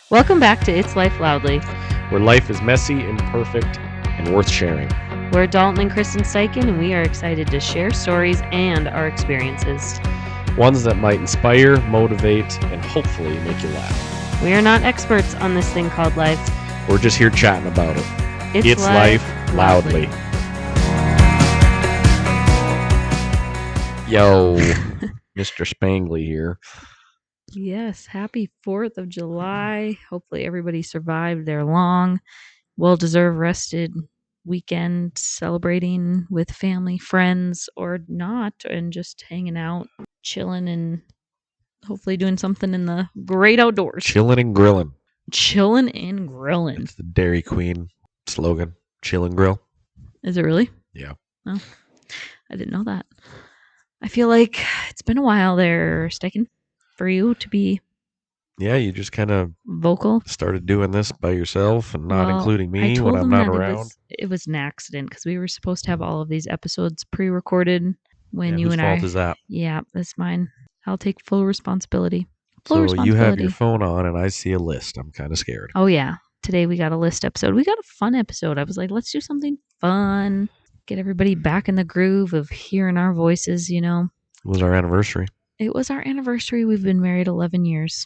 Welcome back to It's Life Loudly. Where life is messy, imperfect, and worth sharing. We're Dalton and Kristen Steichen, and we are excited to share stories and our experiences. Ones that might inspire, motivate, and hopefully make you laugh. We are not experts on this thing called life. We're just here chatting about it. It's life loudly. Yo, Mr. Spangley here. Yes, happy 4th of July. Hopefully everybody survived their long, well-deserved rested weekend celebrating with family, friends, or not, and just hanging out, chilling, and hopefully doing something in the great outdoors. Chilling and grilling. Chilling and grilling. It's the Dairy Queen slogan. Chill and grill. Is it really? Yeah. Oh, I didn't know that. I feel like it's been a while there, Steichen, for you to be Yeah, you just kind of vocal. started doing this by yourself and not including I me told when I'm him not that around. it was an accident because we were supposed to have all of these episodes pre-recorded when you whose and fault I. is that? Yeah, that's mine. I'll take full responsibility. So you have your phone on and I see a list. I'm kind of scared. Oh yeah. Today we got a list episode. We got a fun episode. I was like, let's do something fun. Get everybody back in the groove of hearing our voices, you know. It was our anniversary. It was our anniversary. We've been married 11 years.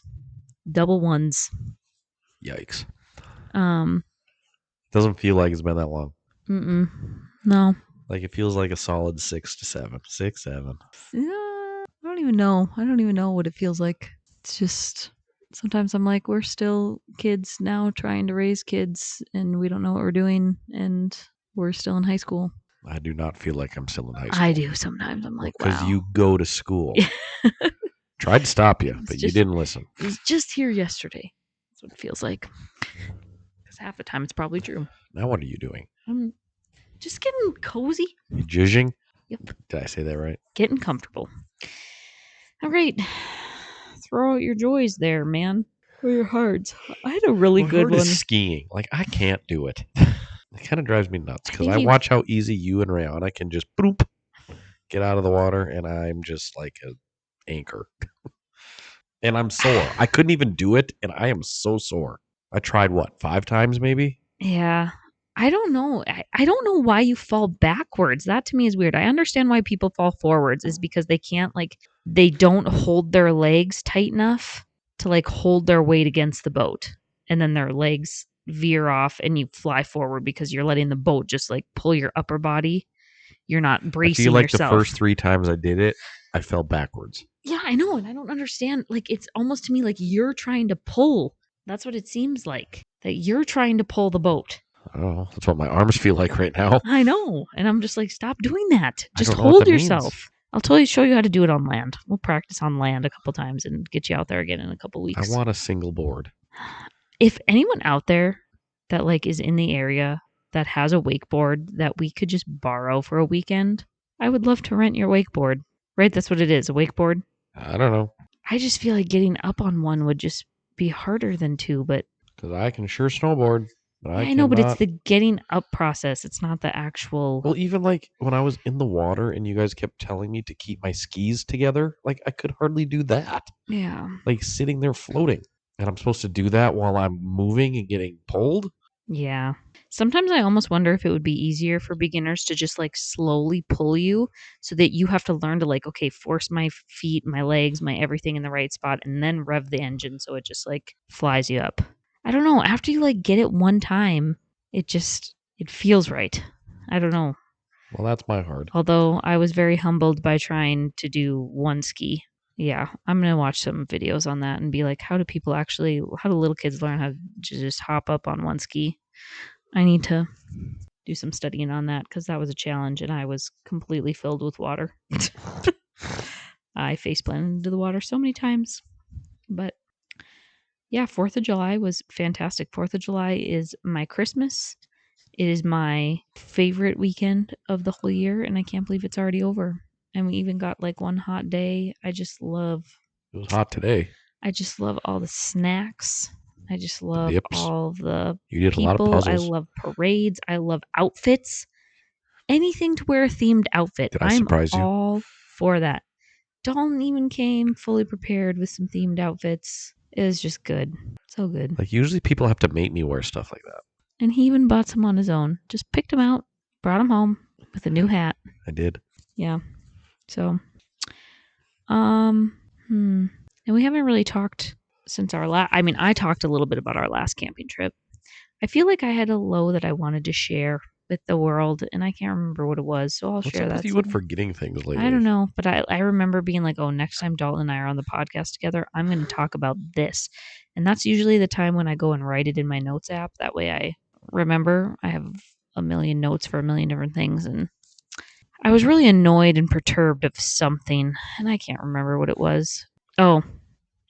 Double ones. Yikes. Um, Doesn't feel like it's been that long. No. Like it feels like a solid 6 to 7. 6, 7. Yeah, I don't even know. I don't even know what it feels like. It's just sometimes I'm like, we're still kids now trying to raise kids and we don't know what we're doing and we're still in high school. I do not feel like I'm still in high school. I do sometimes. I'm like, wow. Because you go to school. Tried to stop you, but you didn't listen. It was just here yesterday. That's what it feels like. Because half the time it's probably true. Now what are you doing? I'm just getting cozy. You judging? Yep. Did I say that right? Getting comfortable. All right. Throw out your joys there, man. Or your hearts. I had a really good one. Skiing. Like, I can't do it. It kind of drives me nuts because I watch how easy you and Rihanna can just boop, get out of the water, and I'm just like an anchor. And I'm sore. I couldn't even do it, and I am so sore. I tried, 5 times maybe? Yeah. I don't know. I don't know why you fall backwards. That to me is weird. I understand why people fall forwards is because they can't, they don't hold their legs tight enough to, hold their weight against the boat. And then their legs veer off and you fly forward because you're letting the boat just, pull your upper body. You're not bracing yourself. I feel like the first 3 times I did it, I fell backwards. Yeah, I know. And I don't understand. It's almost to me like you're trying to pull. That's what it seems like. That you're trying to pull the boat. Oh, that's what my arms feel like right now. I know. And I'm just like, stop doing that. Just hold yourself. Means. I'll show you how to do it on land. We'll practice on land a couple times and get you out there again in a couple weeks. I want a single board. If anyone out there that is in the area that has a wakeboard that we could just borrow for a weekend, I would love to rent your wakeboard. Right? That's what it is, a wakeboard. I don't know. I just feel like getting up on one would just be harder than 2, but because I can sure snowboard. I know, but it's the getting up process. It's not the actual. Well, even when I was in the water and you guys kept telling me to keep my skis together, I could hardly do that. Yeah. Sitting there floating. And I'm supposed to do that while I'm moving and getting pulled? Yeah. Sometimes I almost wonder if it would be easier for beginners to just slowly pull you so that you have to learn to okay, force my feet, my legs, my everything in the right spot and then rev the engine so it just flies you up. I don't know. After you get it one time, it feels right. I don't know. Well, that's my hard. Although I was very humbled by trying to do one ski. Yeah, I'm going to watch some videos on that and be like, how do little kids learn how to just hop up on one ski? I need to do some studying on that because that was a challenge and I was completely filled with water. I faceplanted into the water so many times. But yeah, 4th of July was fantastic. 4th of July is my Christmas. It is my favorite weekend of the whole year, and I can't believe it's already over. And we even got one hot day. I just love... It was hot today. I just love all the snacks. I just love all the You did people. A lot of puzzles. I love parades. I love outfits. Anything to wear a themed outfit. Did I surprise you? I'm all for that. Dalton even came fully prepared with some themed outfits. It was just good. So good. Like, usually people have to make me wear stuff like that. And he even bought some on his own. Just picked them out, brought them home with a new hat. I did. Yeah. So, and we haven't really talked since our last. I mean, I talked a little bit about our last camping trip. I feel like I had a low that I wanted to share with the world, and I can't remember what it was. So I'll share that. What's up with you and forgetting things lately? I don't know, but I remember being like, oh, next time Dalton and I are on the podcast together, I'm going to talk about this. And that's usually the time when I go and write it in my notes app. That way I remember. I have a million notes for a million different things. And I was really annoyed and perturbed of something, and I can't remember what it was. Oh,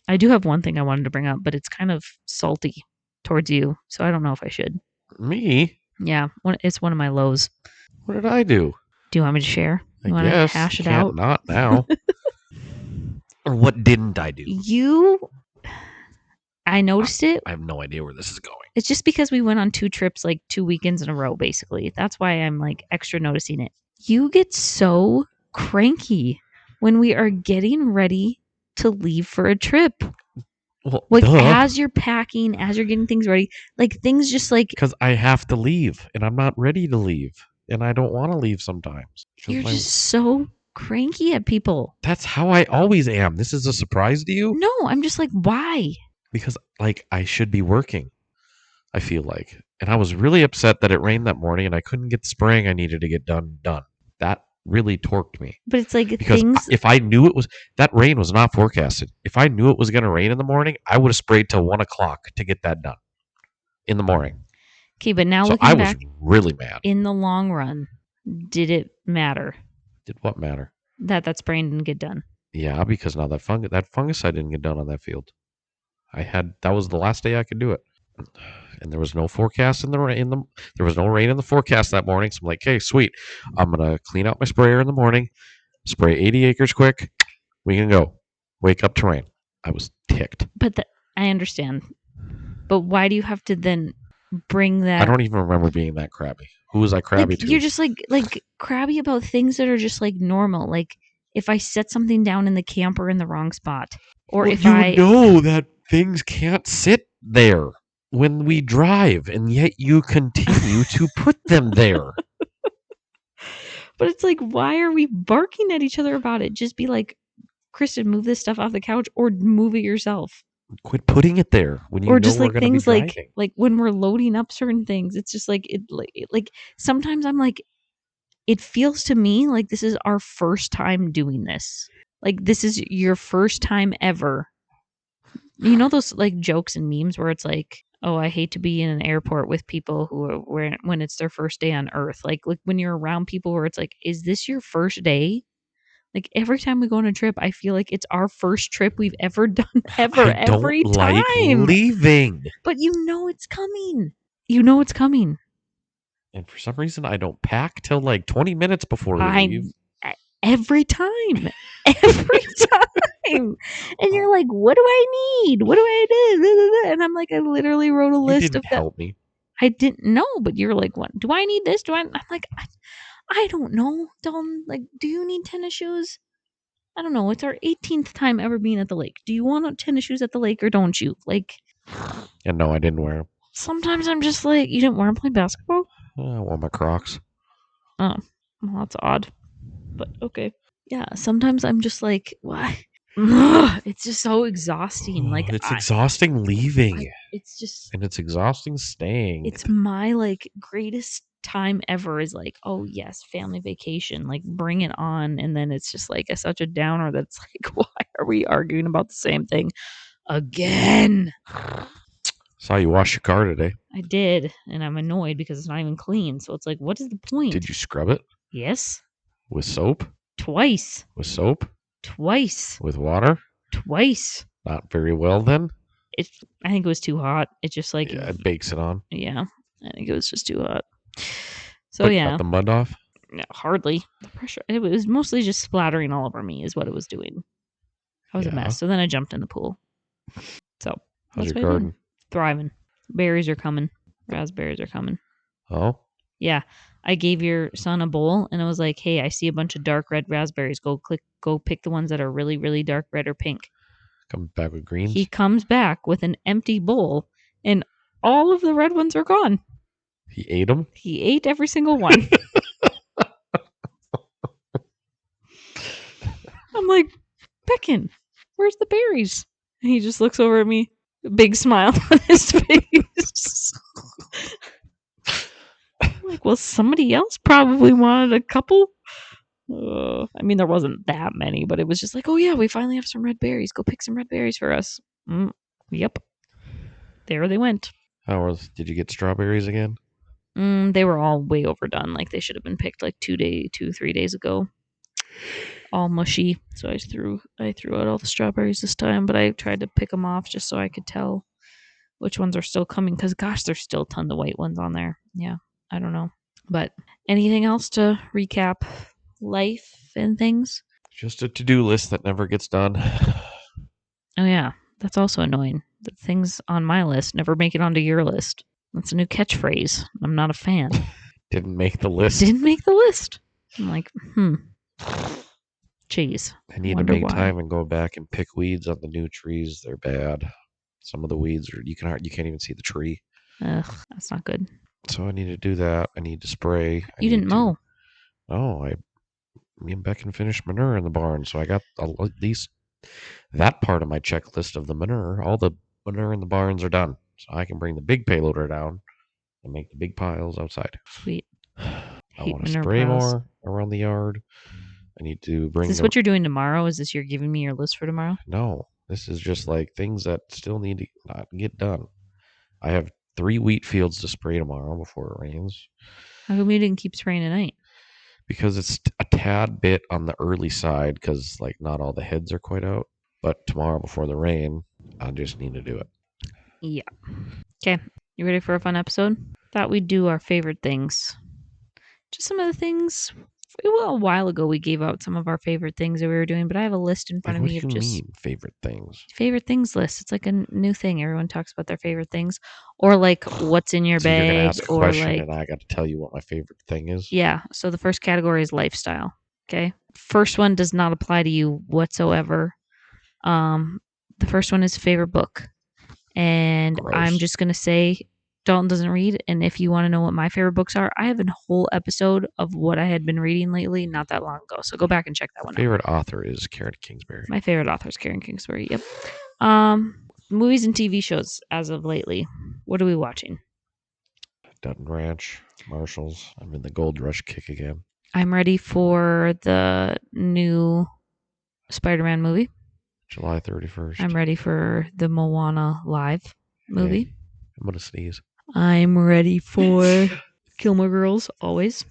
I do have one thing I wanted to bring up, but it's kind of salty towards you, so I don't know if I should. Me? Yeah, it's one of my lows. What did I do? Do you want me to share? You I want to guess. hash it Can't out? Not now. Or what didn't I do? I noticed it. I have no idea where this is going. It's just because we went on 2 trips, like 2 weekends in a row, basically. That's why I'm like extra noticing it. You get so cranky when we are getting ready to leave for a trip. Well, like as you're packing, as you're getting things ready, like things just like because I have to leave and I'm not ready to leave and I don't want to leave sometimes. You're just so cranky at people. That's how I always am. This is a surprise to you? No, I'm just like, why? Because like I should be working, I feel like. And I was really upset that it rained that morning and I couldn't get the spraying I needed to get done. That really torqued me. But it's like because if I knew it was that rain was not forecasted. If I knew it was going to rain in the morning, I would have sprayed till 1 o'clock to get that done in the morning. Okay, but now looking back, I was really mad. In the long run, did it matter? Did what matter? That spraying didn't get done. Yeah, because now that fungicide didn't get done on that field. That was the last day I could do it. And there was no forecast there was no rain in the forecast that morning. So I'm like, hey, sweet. I'm going to clean out my sprayer in the morning, spray 80 acres quick. We can go. Wake up to rain. I was ticked. But I understand. But why do you have to then bring that? I don't even remember being that crabby. Who was I crabby to? You're just like crabby about things that are just like normal. Like if I set something down in the camper in the wrong spot. Or if you know that things can't sit there when we drive, and yet you continue to put them there. But it's like, why are we barking at each other about it? Just be like, Kristen, move this stuff off the couch or move it yourself. Quit putting it there when you or know just we're like going to things be driving. like when we're loading up certain things, it's just like it like sometimes I'm like, it feels to me like this is our first time doing this. Like this is your first time ever. You know those like jokes and memes where it's like, oh, I hate to be in an airport with people when it's their first day on Earth. Like when you're around people where it's like, is this your first day? Like every time we go on a trip, I feel like it's our first trip we've ever done every time. Like leaving. But you know it's coming. You know it's coming. And for some reason, I don't pack till like 20 minutes before we leave. Every time. Every time. And you're like, what do I need? What do I do? And I'm like, I literally wrote a list of that. Help me. I didn't know, but you're like, what? Do I need this? I'm like, I don't know. Dalton, like, do you need tennis shoes? I don't know. It's our 18th time ever being at the lake. Do you want tennis shoes at the lake or don't you? Like, and no, I didn't wear them. Sometimes I'm just like, you didn't wear them playing basketball? I wore my Crocs. Oh, well, that's odd. But okay. Yeah, sometimes I'm just like, why? It's just so exhausting. Like it's exhausting leaving. It's just, and it's exhausting staying. It's my like greatest time ever is like, oh yes, family vacation, like bring it on. And then it's just like such a downer that's like, why are we arguing about the same thing again? Saw you wash your car today. I did, and I'm annoyed because it's not even clean. So it's like, what is the point? Did you scrub it? Yes. With soap? Twice. With soap? Twice. With water? Twice. Not very well then? I think it was too hot. It just like... Yeah, it bakes it on. Yeah. I think it was just too hot. So yeah. Got the mud off? No, hardly. The pressure. It was mostly just splattering all over me is what it was doing. I was a mess. So then I jumped in the pool. So. How's your garden? Thriving. Berries are coming. Raspberries are coming. Oh? Yeah. I gave your son a bowl and I was like, hey, I see a bunch of dark red raspberries. Go pick the ones that are really, really dark red or pink. Comes back with greens? He comes back with an empty bowl, and all of the red ones are gone. He ate them? He ate every single one. I'm like, Beckon, where's the berries? And he just looks over at me, a big smile on his face. I'm like, well, somebody else probably wanted a couple. I mean, there wasn't that many, but it was just like, oh yeah, we finally have some red berries. Go pick some red berries for us. Yep. There they went. Did you get strawberries again? They were all way overdone. Like they should have been picked like 3 days ago. All mushy. So I threw out all the strawberries this time, but I tried to pick them off just so I could tell which ones are still coming. Because gosh, there's still tons of white ones on there. Yeah, I don't know. But anything else to recap life and things? Just a to-do list that never gets done. Oh yeah, that's also annoying. The things on my list never make it onto your list. That's a new catchphrase. I'm not a fan. Didn't make the list. Didn't make the list. I'm like, Jeez. I need to make time and go back and pick weeds on the new trees. They're bad. Some of the weeds are you can't even see the tree. Ugh, that's not good. So I need to do that. I need to spray. You didn't mow. Oh, me and Beck can finish manure in the barn, so I got at least that part of my checklist of the manure. All the manure in the barns are done, so I can bring the big payloader down and make the big piles outside. Sweet. I want to spray more around the yard. I need to bring. Is this what you're doing tomorrow? Is this you're giving me your list for tomorrow? No, this is just like things that still need to not get done. I have 3 wheat fields to spray tomorrow before it rains. How come you didn't keep spraying tonight? Because it's a tad bit on the early side, because like not all the heads are quite out. But tomorrow before the rain, I just need to do it. Yeah. Okay. You ready for a fun episode? Thought we'd do our favorite things. Just some of the things. Well, a while ago we gave out some of our favorite things that we were doing, but I have a list in front of me of just mean, favorite things. Favorite things list. It's like a new thing. Everyone talks about their favorite things, or like what's in your bag, you're gonna ask a or question like. And I got to tell you what my favorite thing is. Yeah. So the first category is lifestyle. Okay. First one does not apply to you whatsoever. The first one is favorite book, and Gross. I'm just gonna say Dalton doesn't read, and if you want to know what my favorite books are, I have a whole episode of what I had been reading lately not that long ago, so go back and check that one out. Favorite author is Karen Kingsbury. My favorite author is Karen Kingsbury. Yep. Movies and TV shows as of lately. What are we watching? Dutton Ranch, Marshalls. I'm in the Gold Rush kick again. I'm ready for the new Spider-Man movie. July 31st. I'm ready for the Moana live movie. Okay. I'm going to sneeze. I'm ready for Gilmore Girls, always.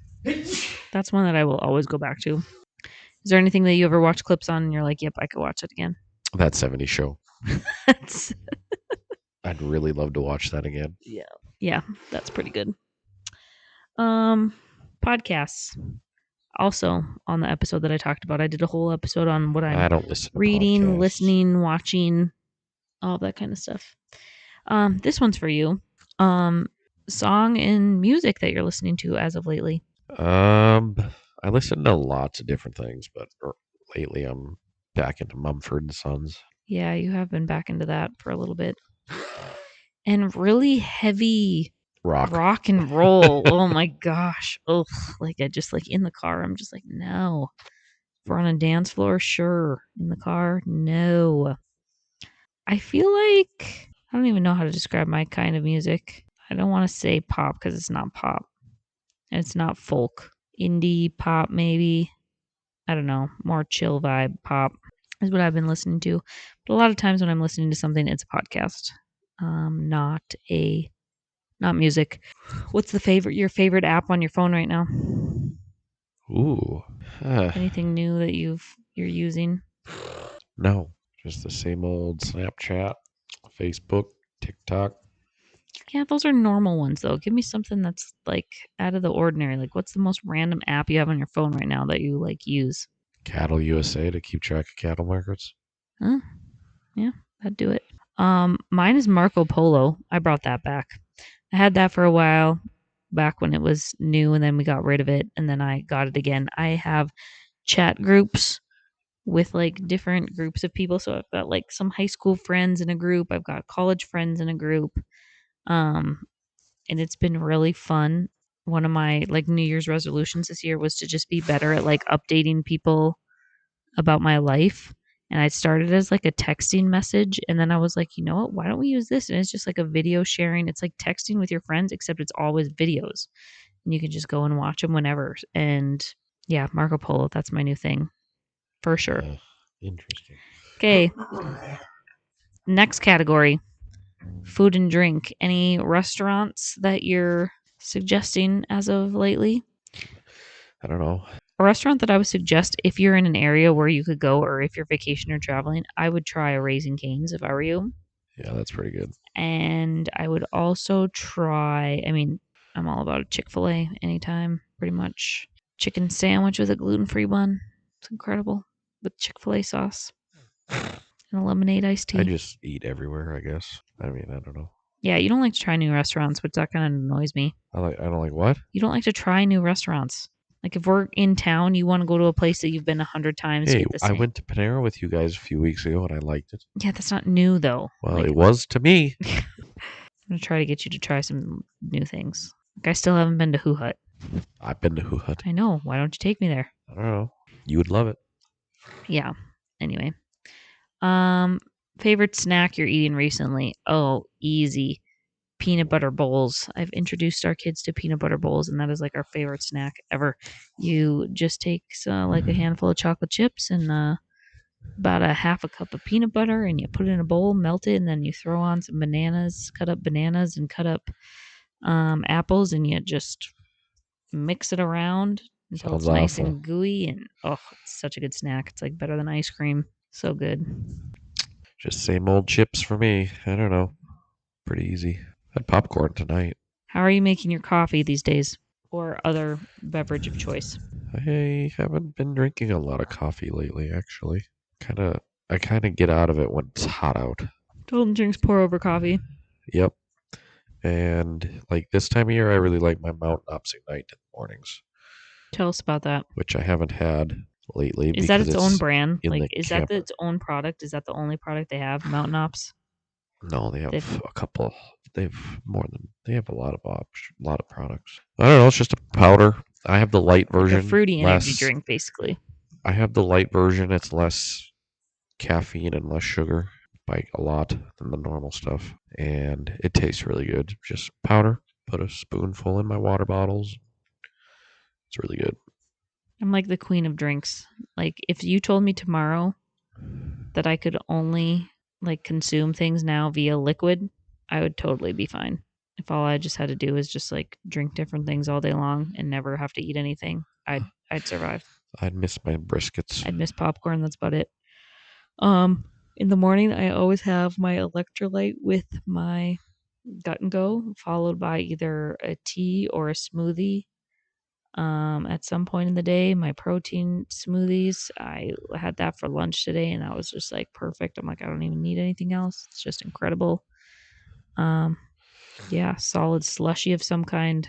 That's one that I will always go back to. Is there anything that you ever watch clips on and you're like, yep, I could watch it again? That 70s show. I'd really love to watch that again. Yeah, that's pretty good. Podcasts. Also, on the episode that I talked about, I did a whole episode on what I don't listen to reading, podcasts. listening, watching, all that kind of stuff. This one's for you. Song and music that you're listening to as of lately. I listen to lots of different things, but lately I'm back into Mumford & Sons. Yeah, you have been back into that for a little bit. And really heavy rock and roll. Oh my gosh. Oh, like I just like in the car, I'm just like, no. If we're on a dance floor, sure. In the car, no. I feel like I don't even know how to describe my kind of music. I don't want to say pop because it's not pop. And it's not folk. Indie pop, maybe. I don't know. More chill vibe pop is what I've been listening to. But a lot of times when I'm listening to something, it's a podcast. Not music. What's your favorite app on your phone right now? Ooh. Anything new that you're using? No. Just the same old Snapchat, Facebook, TikTok. Yeah, those are normal ones, though. Give me something that's, like, out of the ordinary. Like, what's the most random app you have on your phone right now that you, like, use? Cattle USA to keep track of cattle markets. Huh? Yeah, that'd do it. Mine is Marco Polo. I brought that back. I had that for a while, back when it was new, and then we got rid of it, and then I got it again. I have chat groups with like different groups of people. So I've got like some high school friends in a group, I've got college friends in a group. And it's been really fun. One of my like New Year's resolutions this year was to just be better at like updating people about my life. And I started as like a texting message. And then I was like, you know what? Why don't we use this? And it's just like a video sharing. It's like texting with your friends, except it's always videos. And you can just go and watch them whenever. And yeah, Marco Polo, that's my new thing for sure. Interesting. Okay. Next category, food and drink. Any restaurants that you're suggesting as of lately? I don't know. A restaurant that I would suggest if you're in an area where you could go or if you're vacation or traveling, I would try a Raising Cane's if I were you. Yeah, that's pretty good. And I would also try, I mean, I'm all about a Chick-fil-A anytime, pretty much. Chicken sandwich with a gluten-free bun. It's incredible. With Chick-fil-A sauce and a lemonade iced tea. I just eat everywhere, I guess. I mean, I don't know. Yeah, you don't like to try new restaurants, which that kind of annoys me. I don't like what? You don't like to try new restaurants. Like if we're in town, you want to go to a place that you've been 100 times. Hey, I went to Panera with you guys a few weeks ago and I liked it. Yeah, that's not new though. Well, like, it was to me. I'm gonna try to get you to try some new things. Like I still haven't been to Who Hut. I've been to Who Hut. I know. Why don't you take me there? I don't know. You would love it. Yeah. Anyway. Favorite snack you're eating recently? Oh, easy. Peanut butter bowls. I've introduced our kids to peanut butter bowls, and that is like our favorite snack ever. You just take like a handful of chocolate chips and about a half a cup of peanut butter, and you put it in a bowl, melt it, and then you throw on some bananas, cut up bananas, and cut up apples, and you just mix it around until Sounds it's nice awful. and gooey. And oh, it's such a good snack. It's like better than ice cream. So good. Just same old chips for me. I don't know. Pretty easy. Had popcorn tonight. How are you making your coffee these days, or other beverage of choice? I haven't been drinking a lot of coffee lately, actually. I kind of get out of it when it's hot out. Dalton drinks pour over coffee. Yep. And like this time of year, I really like my Mountain Ops Ignite in the mornings. Tell us about that. Which I haven't had lately. Is that its own brand? Like, is that its own product? Is that the only product they have? Mountain Ops? No, they have a couple. They have a lot of products. I don't know. It's just a powder. I have the light version. Like a fruity energy drink, basically. I have the light version. It's less caffeine and less sugar by a lot than the normal stuff, and it tastes really good. Just powder. Put a spoonful in my water bottles. It's really good. I'm like the queen of drinks. Like if you told me tomorrow that I could only like consume things now via liquid, I would totally be fine. If all I just had to do is just like drink different things all day long and never have to eat anything, I'd survive. I'd miss my briskets. I'd miss popcorn. That's about it. In the morning, I always have my electrolyte with my Gut and Go, followed by either a tea or a smoothie. At some point in the day, my protein smoothies, I had that for lunch today, and that was just like perfect. I'm like, I don't even need anything else. It's just incredible. Yeah, solid slushy of some kind.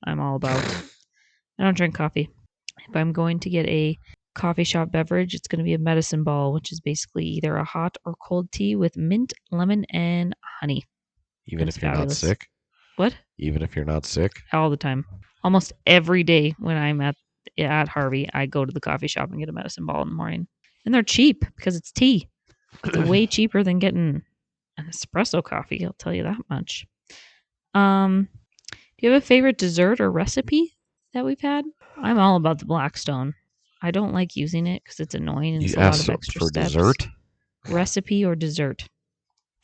I'm all about. I don't drink coffee. If I'm going to get a coffee shop beverage, it's going to be a medicine ball, which is basically either a hot or cold tea with mint, lemon, and honey. Even if you're not sick? What? Even if you're not sick? All the time. Almost every day when I'm at Harvey, I go to the coffee shop and get a medicine ball in the morning. And they're cheap because it's tea. It's way cheaper than getting an espresso coffee, I'll tell you that much. Do you have a favorite dessert or recipe that we've had? I'm all about the Blackstone. I don't like using it because it's annoying and it's a lot of extra for steps. Dessert? Recipe or dessert?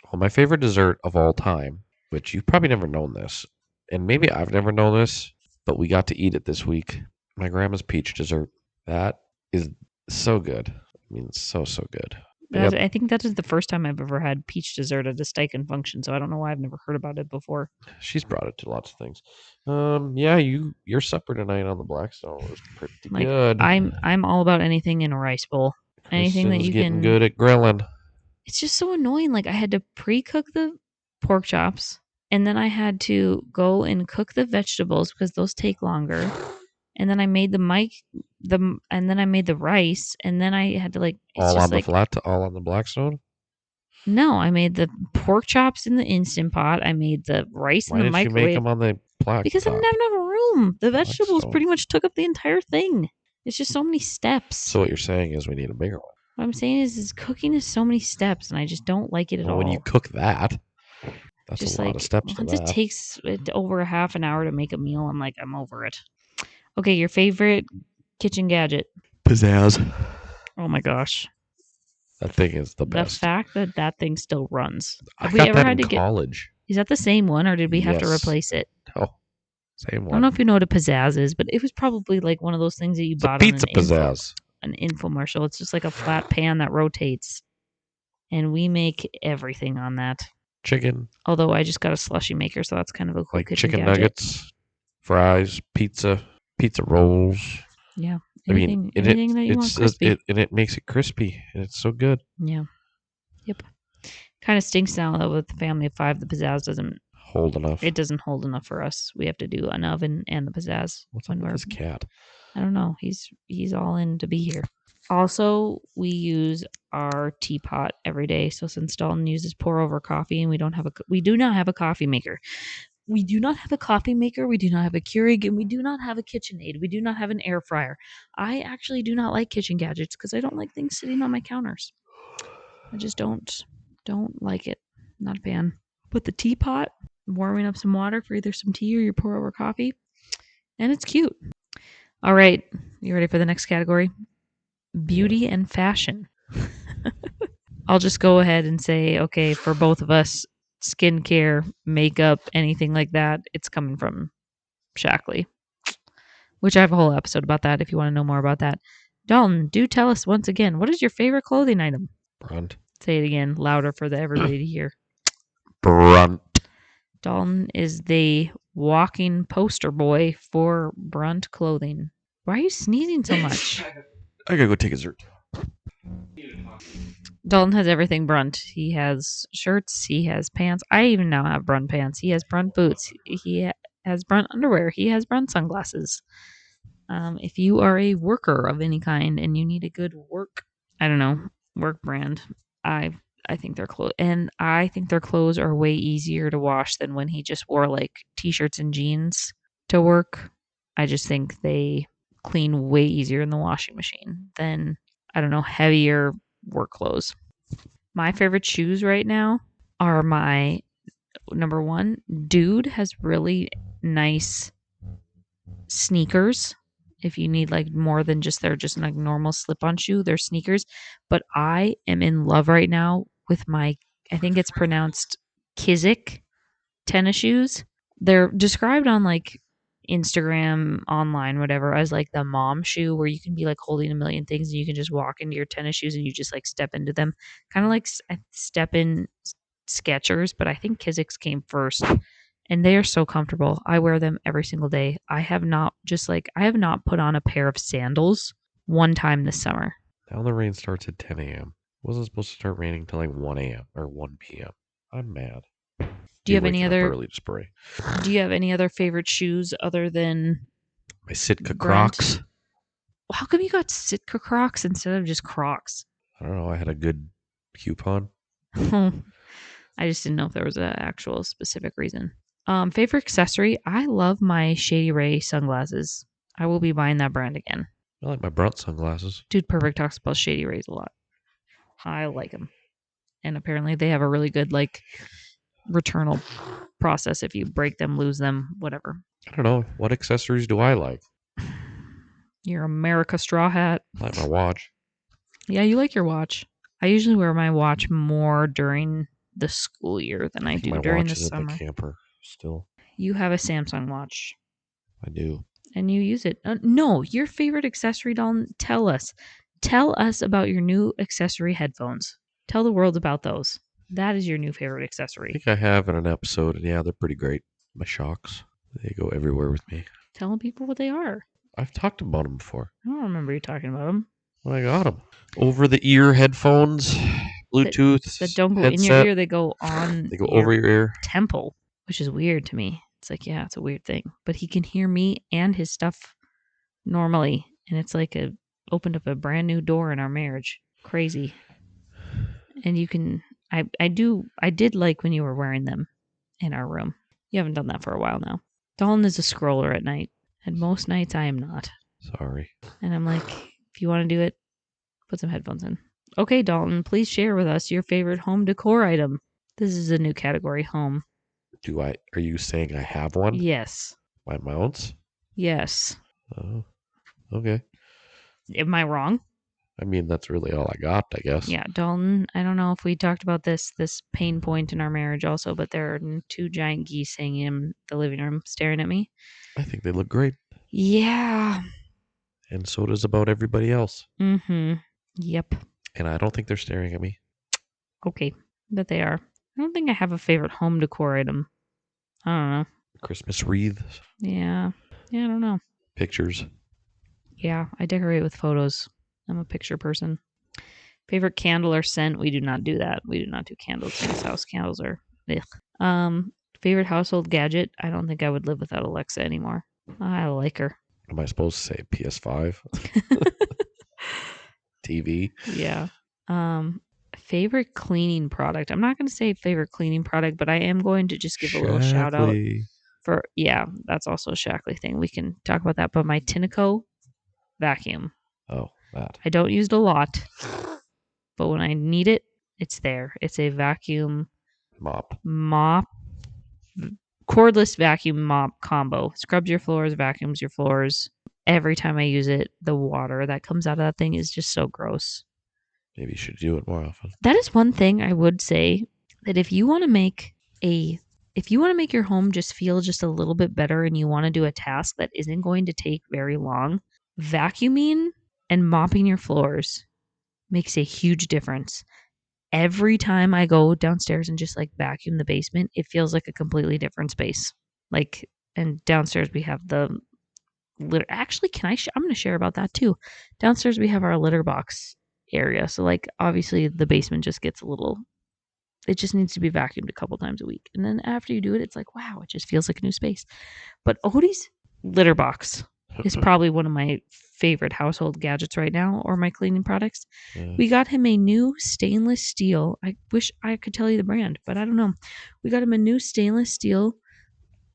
Well, my favorite dessert of all time, which you've probably never known this, and maybe I've never known this, but we got to eat it this week. My grandma's peach dessert. That is so good. I mean, so good. I think that is the first time I've ever had peach dessert at a Steichen function, so I don't know why I've never heard about it before. She's brought it to lots of things. Yeah, your supper tonight on the Blackstone was pretty good. I'm all about anything in a rice bowl. Anything that you getting good at grilling. It's just so annoying. Like I had to pre-cook the pork chops, and then I had to go and cook the vegetables because those take longer. and then I made and then I made the rice, and then I had to like it's all just on the like flat, all on the Blackstone. no, I made the pork chops in the Instant Pot. I made the rice in Why the didn't you make microwave them on the because I didn't blacktop? have enough room. The vegetables Blackstone. pretty much took up the entire thing. It's just so many steps. So what you're saying is we need a bigger one. What I'm saying is cooking is so many steps, and I just don't like it at all. When you cook that, that's just a lot like of steps. once it takes over a half an hour to make a meal, I'm like, I'm over it. Okay, your favorite kitchen gadget? Pizzazz. Oh my gosh, that thing is the best. The fact that that thing still runs. Have we ever had to college? Is that the same one, or did we have to replace it? Oh, same one. I don't know if you know what a pizzazz is, but it was probably like one of those things that you bought on pizza pizzazz. An infomercial. It's just like a flat pan that rotates, and we make everything on that. Chicken. Although I just got a slushy maker, so that's kind of a cool like chicken gadget. Nuggets, fries, pizza rolls. Yeah. Anything that you want crispy. It makes it crispy, and it's so good. Yeah. Yep. Kind of stinks now though with the family of 5. The pizzazz doesn't hold enough. It doesn't hold enough for us. We have to do an oven and the pizzazz. What's up with this cat? I don't know. He's all in to be here. Also, we use our teapot every day. So since Dalton uses pour over coffee, and we do not have a coffee maker. We do not have a coffee maker. We do not have a Keurig, and we do not have a KitchenAid. We do not have an air fryer. I actually do not like kitchen gadgets because I don't like things sitting on my counters. I just don't like it. Not a fan. But the teapot, warming up some water for either some tea or your pour over coffee, and it's cute. All right, you ready for the next category? Beauty and fashion. I'll just go ahead and say, okay, for both of us, skincare, makeup, anything like that, it's coming from Shackley, which I have a whole episode about that if you want to know more about that. Dalton, do tell us once again, what is your favorite clothing item? Brunt. Say it again, louder for everybody to hear. Brunt. Dalton is the walking poster boy for Brunt clothing. Why are you sneezing so much? I gotta go take a zert. Dalton has everything Brunt. He has shirts. He has pants. I even now have Brunt pants. He has Brunt boots. He has Brunt underwear. He has Brunt sunglasses. If you are a worker of any kind and you need a good work brand, I think their clothes, and I think their clothes are way easier to wash than when he just wore like t-shirts and jeans to work. I just think they clean way easier in the washing machine than, I don't know, heavier work clothes. My favorite shoes right now are my number one. Dude has really nice sneakers. If you need like more than they're just like normal slip-on shoe, they're sneakers. But I am in love right now with my, I think it's pronounced Kizik tennis shoes. They're described on like Instagram, online, whatever, as like the mom shoe where you can be like holding a million things and you can just walk into your tennis shoes and you just like step into them. Kind of like step in Skechers, but I think Kizik's came first. And they are so comfortable. I wear them every single day. I have not put on a pair of sandals one time this summer. Now the rain starts at 10 a.m. It wasn't supposed to start raining till like 1 a.m. or 1 p.m. I'm mad. Do you have any other early to spray? Do you have any other favorite shoes other than my Sitka Crocs? How come you got Sitka Crocs instead of just Crocs? I don't know. I had a good coupon. I just didn't know if there was an actual specific reason. Favorite accessory? I love my Shady Ray sunglasses. I will be buying that brand again. I like my Brunt sunglasses. Dude Perfect talks about Shady Rays a lot. I like them. And apparently they have a really good like returnal process. If you break them, lose them, whatever. I don't know. What accessories do I like? Your America straw hat. I like my watch. Yeah, you like your watch. I usually wear my watch more during the school year than I do during the summer. The camper still. You have a Samsung watch. I do. And you use it. No, your favorite accessory, Dalton. Tell us. Tell us about your new accessory headphones. Tell the world about those. That is your new favorite accessory. I think I have in an episode, and yeah, they're pretty great. My Shocks. They go everywhere with me. Telling people what they are. I've talked about them before. I don't remember you talking about them. When I got them. Over-the-ear headphones. Bluetooth. That don't go headset. In your ear. They go on. They go over your ear. Temple. Which is weird to me. It's like, yeah, it's a weird thing. But he can hear me and his stuff normally, and it's like opened up a brand new door in our marriage. Crazy. And you can I did like when you were wearing them in our room. You haven't done that for a while now. Dalton is a scroller at night, and most nights I am not. Sorry. And I'm like, if you want to do it, put some headphones in. Okay, Dalton, please share with us your favorite home decor item. This is a new category, home. Are you saying I have one? Yes. My mounts? Yes. Oh, okay. Am I wrong? I mean, that's really all I got, I guess. Yeah, Dalton, I don't know if we talked about this pain point in our marriage also, but there are two giant geese hanging in the living room staring at me. I think they look great. Yeah. And so does about everybody else. Mm-hmm. Yep. And I don't think they're staring at me. Okay, but they are. I don't think I have a favorite home decor item. I don't know. Christmas wreaths. Yeah. Yeah, I don't know. Pictures. Yeah, I decorate with photos. I'm a picture person. Favorite candle or scent? We do not do that. We do not do candles in this house. Candles are ugh. Favorite household gadget? I don't think I would live without Alexa anymore. I like her. Am I supposed to say PS5? TV? Yeah. Favorite cleaning product? I'm not going to say favorite cleaning product, but I am going to just give a little shout out for, yeah, that's also a Shackley thing. We can talk about that. But my Tineco vacuum. Oh, that. I don't use it a lot, but when I need it, it's there. It's a vacuum mop, cordless vacuum mop combo. Scrubs your floors, vacuums your floors. Every time I use it, the water that comes out of that thing is just so gross. Maybe you should do it more often. That is one thing I would say, that if you want to make your home just feel just a little bit better and you want to do a task that isn't going to take very long, vacuuming and mopping your floors makes a huge difference. Every time I go downstairs and just like vacuum the basement, it feels like a completely different space. Like, and downstairs we have the litter. Actually, I'm going to share about that too. Downstairs we have our litter box area. So like obviously the basement just gets a little, it just needs to be vacuumed a couple times a week. And then after you do it, it's like, wow, it just feels like a new space. But Odie's litter box is probably one of my favorite household gadgets right now, or my cleaning products. Yeah. We got him a new stainless steel. I wish I could tell you the brand, but I don't know. We got him a new stainless steel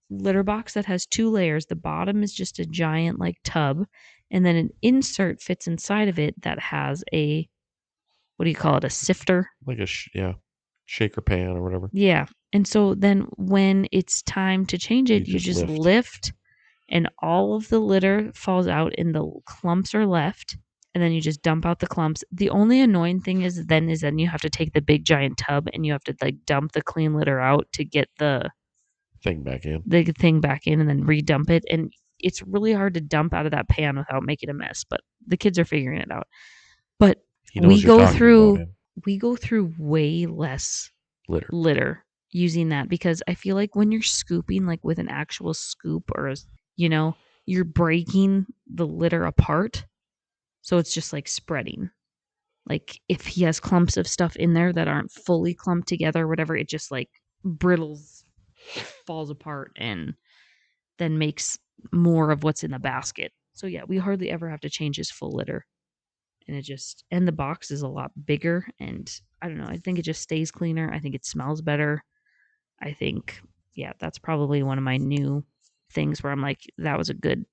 litter box that has 2 layers. The bottom is just a giant like tub, and then an insert fits inside of it that has a, what do you call it? A sifter? Like a shaker pan or whatever. Yeah. And so then when it's time to change it, you just lift and all of the litter falls out and the clumps are left, and then you just dump out the clumps. The only annoying thing is then you have to take the big giant tub and you have to like dump the clean litter out to get the thing back in. And then redump it, and it's really hard to dump out of that pan without making a mess, but the kids are figuring it out. But we go through way less litter using that, because I feel like when you're scooping like with an actual scoop or you're breaking the litter apart, so it's just like spreading. Like if he has clumps of stuff in there that aren't fully clumped together or whatever, it just like brittles, falls apart, and then makes more of what's in the basket. So yeah, we hardly ever have to change his full litter. And the box is a lot bigger, and I don't know, I think it just stays cleaner. I think it smells better. I think, yeah, that's probably one of my new things where I'm like, that was a good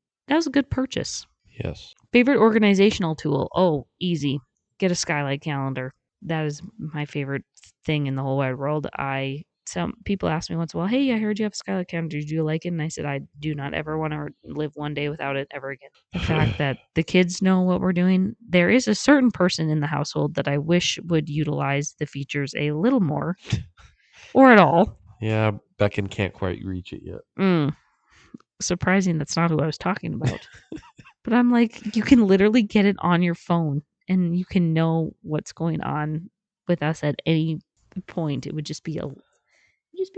purchase. Yes. Favorite organizational tool? Oh, easy. Get a Skylight calendar. That is my favorite thing in the whole wide world. Some people ask me once in a while, hey, I heard you have a Skylight calendar. Do you like it? And I said, I do not ever want to live one day without it ever again. The fact that the kids know what we're doing. There is a certain person in the household that I wish would utilize the features a little more or at all. Yeah, Becken can't quite reach it yet. Surprising that's not who I was talking about. But I'm like, you can literally get it on your phone and you can know what's going on with us at any point. It would just be a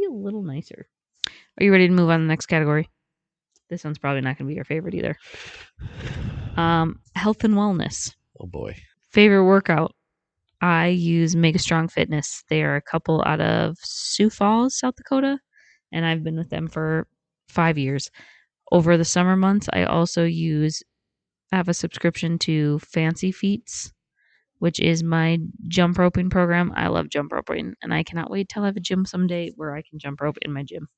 little nicer. Are you ready to move on to the next category? This one's probably not going to be your favorite either. Health and wellness. Oh boy. Favorite workout. I use Mega Strong Fitness. They are a couple out of Sioux Falls, South Dakota, and I've been with them for 5 years. Over the summer months, I also use have a subscription to Fancy Feats, which is my jump roping program. I love jump roping, and I cannot wait till I have a gym someday where I can jump rope in my gym.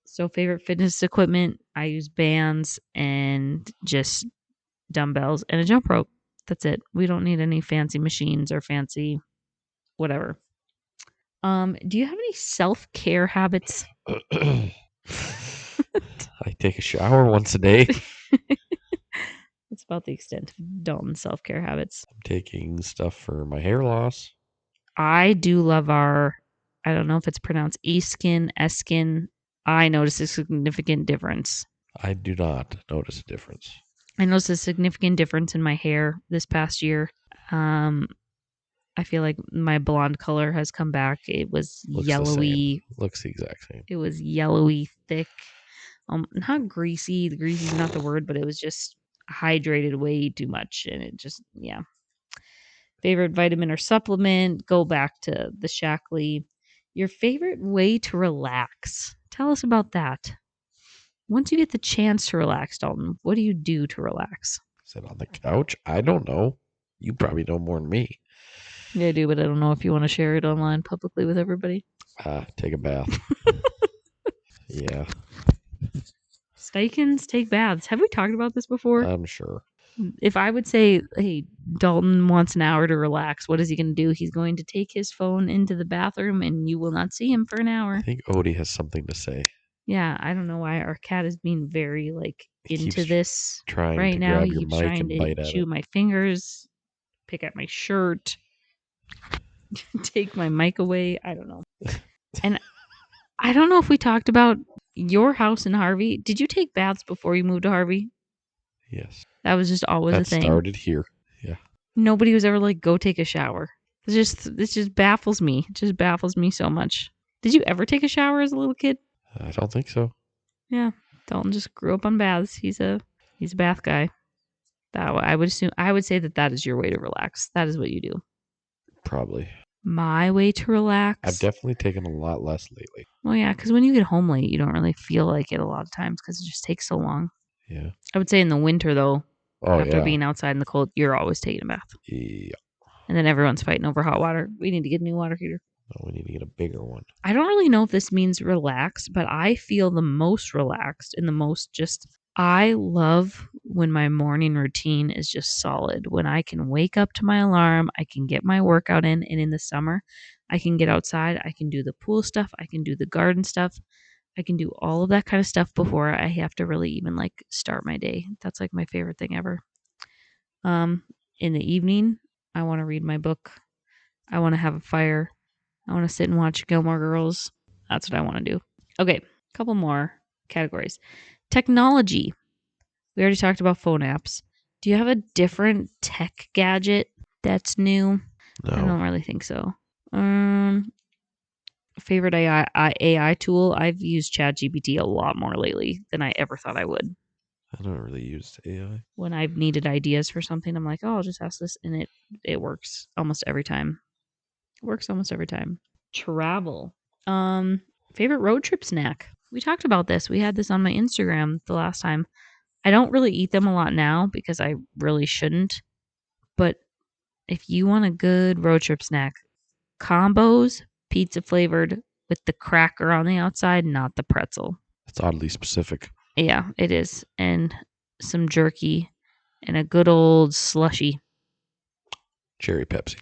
So favorite fitness equipment, I use bands and just dumbbells and a jump rope. That's it. We don't need any fancy machines or fancy whatever. Do you have any self-care habits? I take a shower once a day. That's about the extent of Dalton's self-care habits. I'm taking stuff for my hair loss. I do love I don't know if it's pronounced E-Skin, S-Skin. I notice a significant difference. I do not notice a difference. I noticed a significant difference in my hair this past year. I feel like my blonde color has come back. It was yellowy. Looks the exact same. It was yellowy, thick. Not greasy. Greasy is not the word, but it was just hydrated way too much. And it just, yeah. Favorite vitamin or supplement? Go back to the Shaklee. Your favorite way to relax? Tell us about that. Once you get the chance to relax, Dalton, what do you do to relax? Sit on the couch? I don't know. You probably know more than me. Yeah, I do, but I don't know if you want to share it online publicly with everybody. Take a bath. Yeah. Steichens take baths. Have we talked about this before? I'm sure. If I would say, hey, Dalton wants an hour to relax, what is he going to do? He's going to take his phone into the bathroom and you will not see him for an hour. I think Odie has something to say. Yeah, I don't know why our cat is being very into this trying right to now. grab He your keeps mic trying and to bite at chew it. my fingers, pick at my shirt, take my mic away. I don't know. And I don't know if we talked about your house in Harvey. Did you take baths before you moved to Harvey? Yes. That was just always a thing. That started here. Yeah. Nobody was ever like, go take a shower. This just baffles me. It just baffles me so much. Did you ever take a shower as a little kid? I don't think so. Yeah. Dalton just grew up on baths. He's a bath guy. I would say that is your way to relax. That is what you do. Probably. My way to relax. I've definitely taken a lot less lately. Well, yeah, because when you get home late, you don't really feel like it a lot of times because it just takes so long. Yeah. I would say in the winter, though, after yeah. being outside in the cold, you're always taking a bath. Yeah. And then everyone's fighting over hot water. We need to get a new water heater. No, we need to get a bigger one. I don't really know if this means relax, but I feel the most relaxed and the most just... I love when my morning routine is just solid. When I can wake up to my alarm, I can get my workout in. And in the summer, I can get outside. I can do the pool stuff. I can do the garden stuff. I can do all of that kind of stuff before I have to really even start my day. That's my favorite thing ever. In the evening, I want to read my book. I want to have a fire. I want to sit and watch Gilmore Girls. That's what I want to do. Okay, a couple more categories. Technology. We already talked about phone apps. Do you have a different tech gadget that's new? No. I don't really think so. Favorite AI tool? I've used ChatGPT a lot more lately than I ever thought I would. I don't really use AI. When I've needed ideas for something, I'm like, oh, I'll just ask this, and it works almost every time. Travel. Favorite road trip snack? We talked about this. We had this on my Instagram the last time. I don't really eat them a lot now because I really shouldn't. But if you want a good road trip snack, combos, pizza flavored with the cracker on the outside, not the pretzel. It's oddly specific. Yeah, it is. And some jerky and a good old slushy. Cherry Pepsi.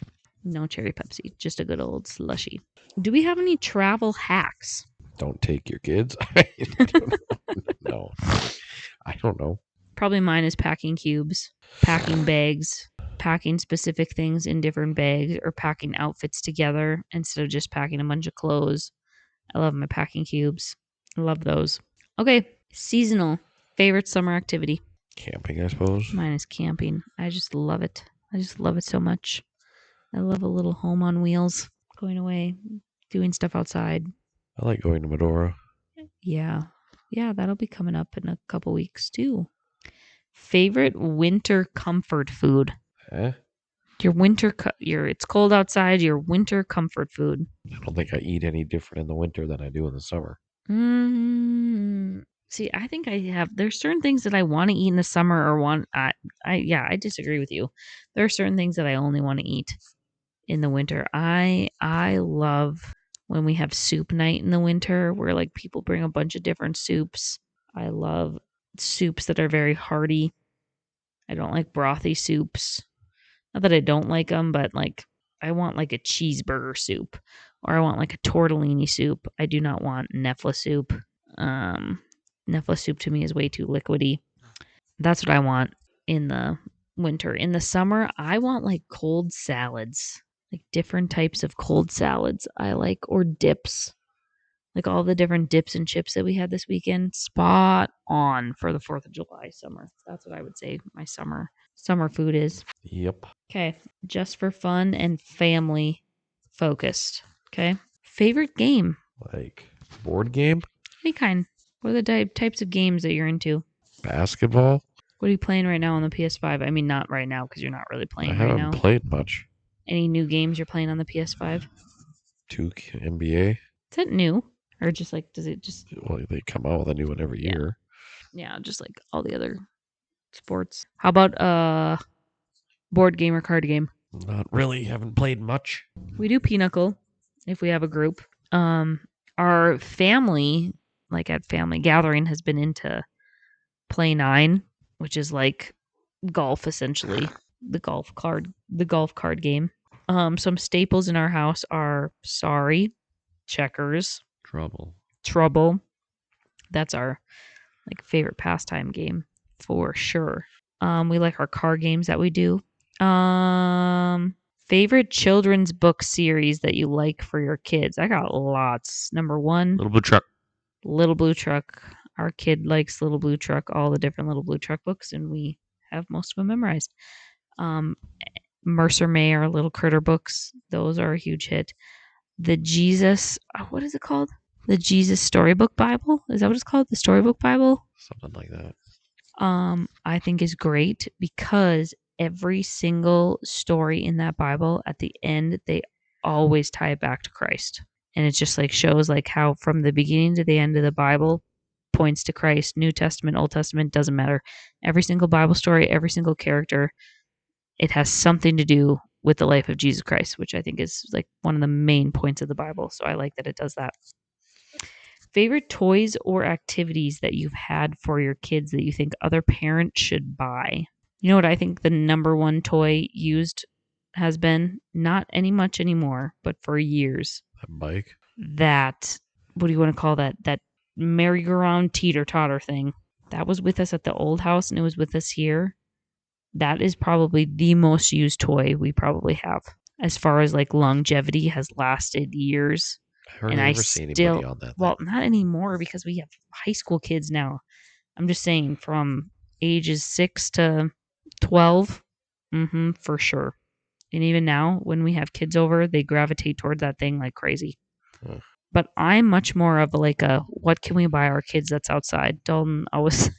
No cherry Pepsi, just a good old slushy. Do we have any travel hacks? Don't take your kids. No. I don't know. Probably mine is packing cubes, packing bags, packing specific things in different bags, or packing outfits together instead of just packing a bunch of clothes. I love my packing cubes. I love those. Okay, seasonal. Favorite summer activity? Camping, I suppose. Mine is camping. I just love it. I just love it so much. I love a little home on wheels, going away, doing stuff outside. I like going to Medora. Yeah. Yeah, that'll be coming up in a couple weeks too. Favorite winter comfort food? Your winter, it's cold outside, your winter comfort food. I don't think I eat any different in the winter than I do in the summer. See, I think there's certain things that I want to eat in the summer or I disagree with you. There are certain things that I only want to eat in the winter. I love when we have soup night in the winter where like people bring a bunch of different soups. I love soups that are very hearty. I don't like brothy soups. Not that I don't like them, but like I want like a cheeseburger soup or I want like a tortellini soup. I do not want Nefla soup. Nefla soup to me is way too liquidy. That's what I want in the winter. In the summer, I want like cold salads, like different types of cold salads I like, or dips, like all the different dips and chips that we had this weekend. Spot on for the 4th of July summer. That's what I would say my summer food is. Yep. Okay, just for fun and family focused. Okay, favorite game? Like board game? Any kind. What are the types of games that you're into? Basketball? What are you playing right now on the PS5? I mean, not right now because you're not really playing right now. I haven't played much. Any new games you're playing on the PS5? 2K NBA. Is that new? Or just like, does it just... Well, they come out with a new one every year. Yeah, just like all the other sports. How about board game or card game? Not really. Haven't played much. We do Pinochle if we have a group. Our family, like at family gathering, has been into Play 9, which is like golf essentially. The golf card game. Some staples in our house are Sorry, checkers, Trouble. That's our like favorite pastime game for sure. We like our card games that we do. Favorite children's book series that you like for your kids? I got lots. Number 1, Little Blue Truck. Little Blue Truck. Our kid likes Little Blue Truck, all the different Little Blue Truck books, and we have most of them memorized. Mercer Mayer Little Critter books, those are a huge hit. The Jesus, what is it called? The Jesus Storybook Bible? Is that what it's called? The Storybook Bible? Something like that. I think is great because every single story in that Bible, at the end, they always tie it back to Christ. And it just like shows like how from the beginning to the end of the Bible points to Christ. New Testament, Old Testament, doesn't matter. Every single Bible story, every single character, it has something to do with the life of Jesus Christ, which I think is like one of the main points of the Bible. So I like that it does that. Favorite toys or activities that you've had for your kids that you think other parents should buy? You know what I think the number one toy used has been? Not much anymore, but for years. That bike? That, what do you want to call that? That merry-go-round teeter-totter thing. That was with us at the old house and it was with us here. That is probably the most used toy we probably have. As far as like longevity, has lasted years. I hardly ever see anybody on that. Well, not anymore because we have high school kids now. I'm just saying from ages 6 to 12, for sure. And even now, when we have kids over, they gravitate towards that thing like crazy. But I'm much more of like what can we buy our kids that's outside? Dalton always,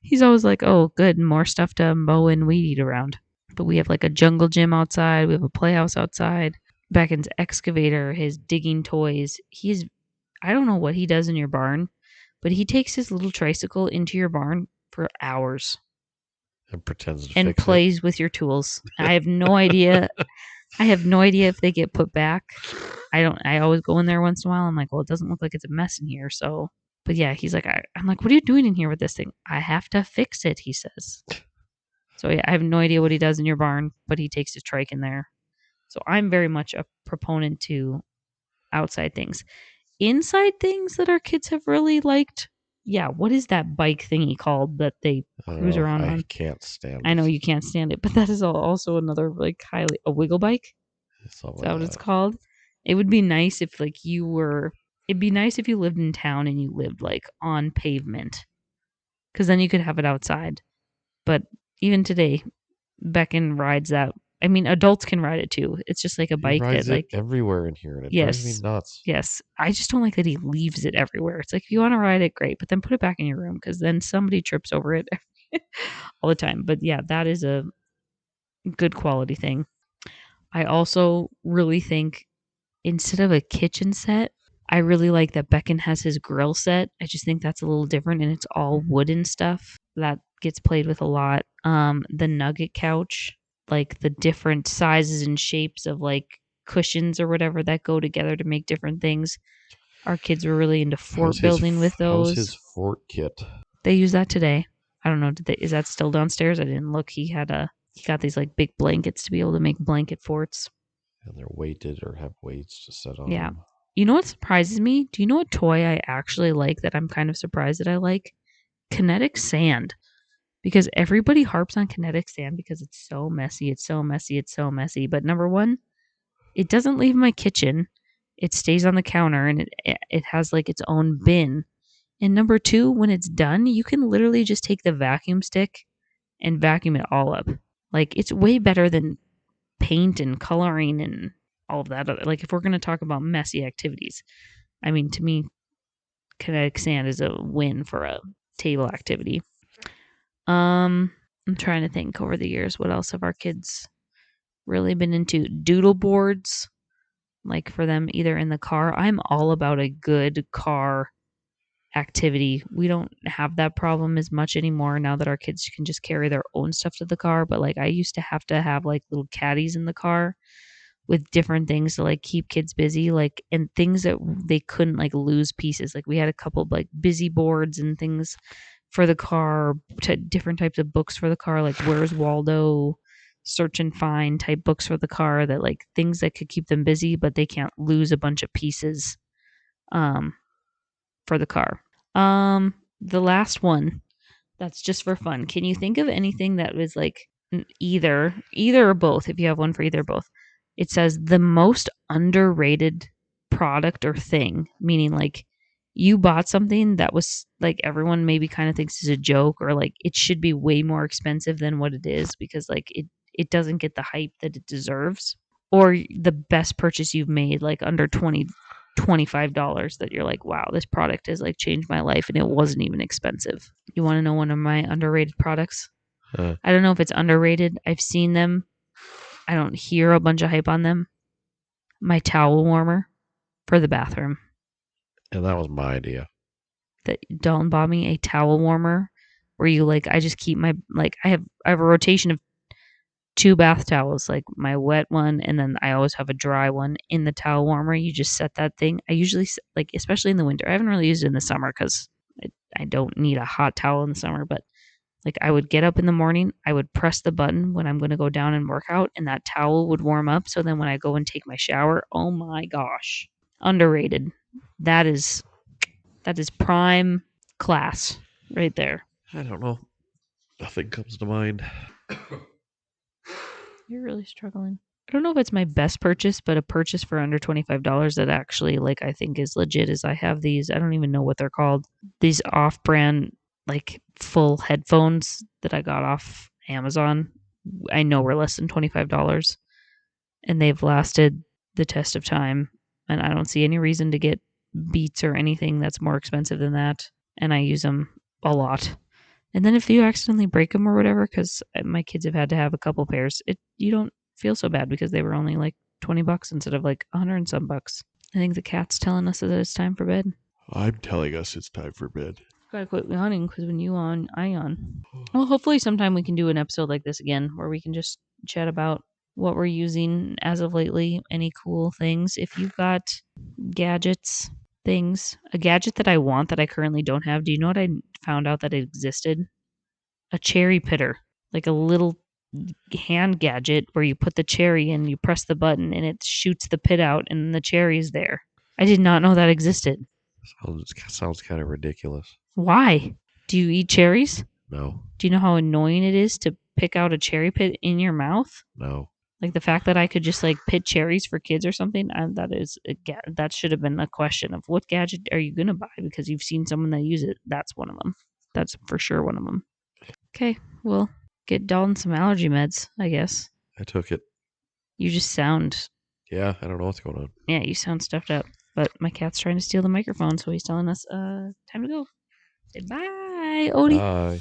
he's always like, oh, good, more stuff to mow and weed eat around. But we have like a jungle gym outside. We have a playhouse outside. Beckon's excavator, his digging toys. I don't know what he does in your barn, but he takes his little tricycle into your barn for hours. And pretends to and plays with your tools. I have no idea. I have no idea if they get put back. I always go in there once in a while. I'm like, well, it doesn't look like it's a mess in here. So, but yeah, he's like, I'm like, what are you doing in here with this thing? I have to fix it, he says. So yeah, I have no idea what he does in your barn, but he takes his trike in there. So I'm very much a proponent to outside things. Inside things that our kids have really liked. Yeah, what is that bike thingy called that they cruise around on? I can't stand it. I know you can't stand it, but that is also another like a wiggle bike. Is that what it's called? It would be nice if like it'd be nice if you lived in town and you lived like on pavement. Because then you could have it outside. But even today, Becken rides that. I mean, adults can ride it too. It's just like a bike that like everywhere in here, and it drives me nuts. Yes, I just don't like that he leaves it everywhere. It's like if you want to ride it, great, but then put it back in your room because then somebody trips over it all the time. But yeah, that is a good quality thing. I also really think instead of a kitchen set, I really like that Beckon has his grill set. I just think that's a little different, and it's all wooden stuff that gets played with a lot. The nugget couch, like the different sizes and shapes of like cushions or whatever that go together to make different things. Our kids were really into fort building with those. How's his fort kit? They use that today. I don't know. Is that still downstairs? I didn't look. He got these like big blankets to be able to make blanket forts. And they're weighted or have weights to set on Yeah. them. You know what surprises me? Do you know what toy I actually like that I'm kind of surprised that I like? Kinetic sand. Because everybody harps on kinetic sand because it's so messy. It's so messy. It's so messy. But number one, it doesn't leave my kitchen. It stays on the counter and it has like its own bin. And number two, when it's done, you can literally just take the vacuum stick and vacuum it all up. Like it's way better than paint and coloring and all of that. Like if we're going to talk about messy activities, I mean, to me, kinetic sand is a win for a table activity. I'm trying to think over the years, what else have our kids really been into? Doodle boards, like for them either in the car. I'm all about a good car activity. We don't have that problem as much anymore now that our kids can just carry their own stuff to the car. But like I used to have like little caddies in the car with different things to like keep kids busy, like and things that they couldn't like lose pieces. Like we had a couple of like busy boards and things for the car, different types of books for the car, like Where's Waldo, Search and Find type books for the car, that like things that could keep them busy, but they can't lose a bunch of pieces for the car. The last one that's just for fun. Can you think of anything that was like either or both, if you have one for either or both? It says the most underrated product or thing, meaning like you bought something that was like everyone maybe kind of thinks is a joke, or like it should be way more expensive than what it is because like it doesn't get the hype that it deserves, or the best purchase you've made like under $25 that you're like, wow, this product has like changed my life and it wasn't even expensive. You want to know one of my underrated products? I don't know if it's underrated. I've seen them. I don't hear a bunch of hype on them. My towel warmer for the bathroom. And that was my idea. That Dalton bought me a towel warmer where you like, I just keep my, like, I have a rotation of 2 bath towels, like my wet one, and then I always have a dry one in the towel warmer. You just set that thing. I usually, like, especially in the winter, I haven't really used it in the summer because I don't need a hot towel in the summer, but like I would get up in the morning, I would press the button when I'm going to go down and work out, and that towel would warm up. So then when I go and take my shower, oh my gosh, underrated. That is prime class right there. I don't know. Nothing comes to mind. You're really struggling. I don't know if it's my best purchase, but a purchase for under $25 that actually like I think is legit is I have these, I don't even know what they're called. These off-brand like full headphones that I got off Amazon. I know we're less than $25 and they've lasted the test of time, and I don't see any reason to get Beats or anything that's more expensive than that, and I use them a lot. And then if you accidentally break them or whatever, because my kids have had to have a couple pairs, you don't feel so bad because they were only like $20 instead of like 100 and some bucks. I think the cat's telling us that it's time for bed. I'm telling us it's time for bed. Gotta quit yawning because when you yawn, I yawn. Well, hopefully sometime we can do an episode like this again where we can just chat about what we're using as of lately, any cool things. If you've got gadgets, things, a gadget that I want that I currently don't have. Do you know what I found out that it existed? A cherry pitter, like a little hand gadget where you put the cherry in, you press the button, and it shoots the pit out, and the cherry is there. I did not know that existed. Sounds kind of ridiculous. Why? Do you eat cherries? No. Do you know how annoying it is to pick out a cherry pit in your mouth? No. Like the fact that I could just like pit cherries for kids or something, that should have been a question of what gadget are you going to buy because you've seen someone that use it. That's one of them. That's for sure one of them. Okay, well, get Dalton some allergy meds, I guess. I took it. You just sound... Yeah, I don't know what's going on. Yeah, you sound stuffed up. But my cat's trying to steal the microphone, so he's telling us, time to go. Say bye, Odie. Bye.